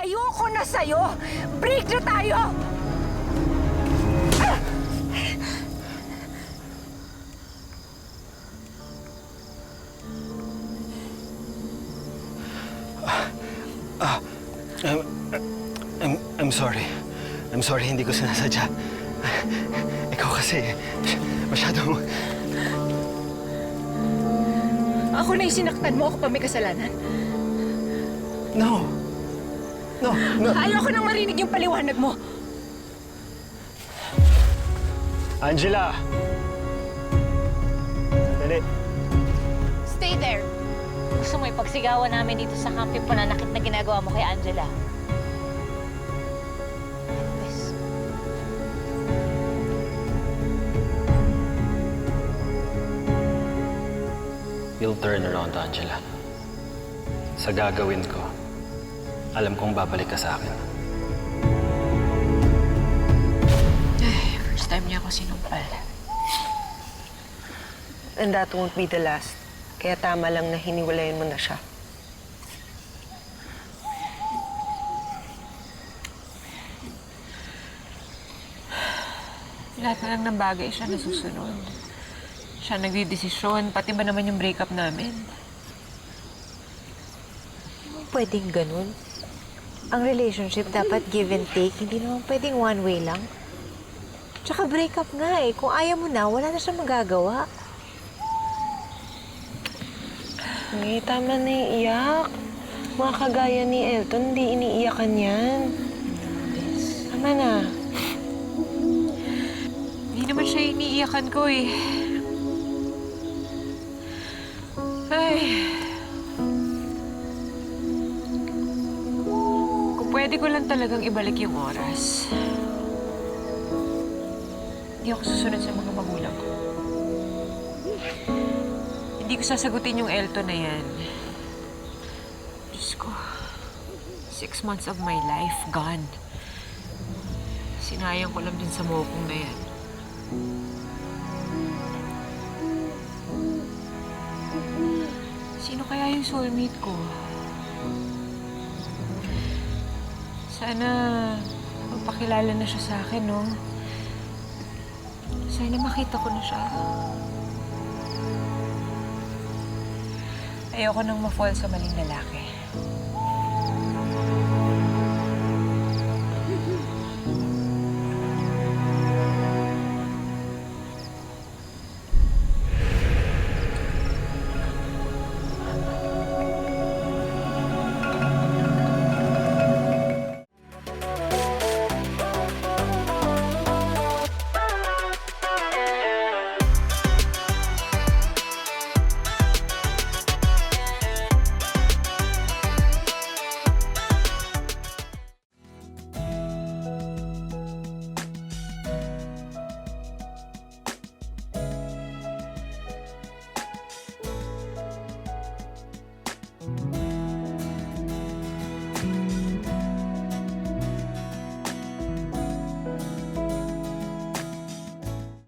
Ayoko na sa'yo! Break na tayo! I'm sorry. I'm sorry, hindi ko sinasadya. Ikaw kasi, masyadong... Ako na yung sinaktan mo, ako pa may kasalanan. No. No. Ayoko nang marinig yung paliwanag mo. Angela! Dali. Stay there. Gusto mo ipagsigawan namin dito sa kampi pananakit na ginagawa mo kay Angela. Elvis. You'll turn around, Angela. Sa gagawin ko, alam kong babalik ka sa akin. First time niya ako sinumpal. And that won't be the last. Kaya tama lang na hiniwalayan mo na siya. Lahat na lang ng bagay siya nasusunod. Siya nagdidesisyon, pati ba naman yung breakup namin? Pwedeng ganun. Ang relationship dapat give and take, hindi naman pwedeng one way lang. Tsaka breakup nga eh. Kung ayaw mo na, wala na siya magagawa. Hindi, tama na yung iyak. Mga kagaya ni Elton, hindi iniiyakan yan. Tama na. Hindi naman siya iniiyakan ko eh. Ay. Kung pwede ko lang talagang ibalik yung oras. Hindi ako susunod sa mga magulang ko. Hindi ko sasagutin yung Elton na yan. Diyos ko, 6 months of my life gone. Sinayang ko lang din sa mokong na yan. Sino kaya yung soulmate ko? Sana magpakilala na siya sa akin, no? Sana makita ko na siya. Ayoko nang ma-fall sa maling lalaki.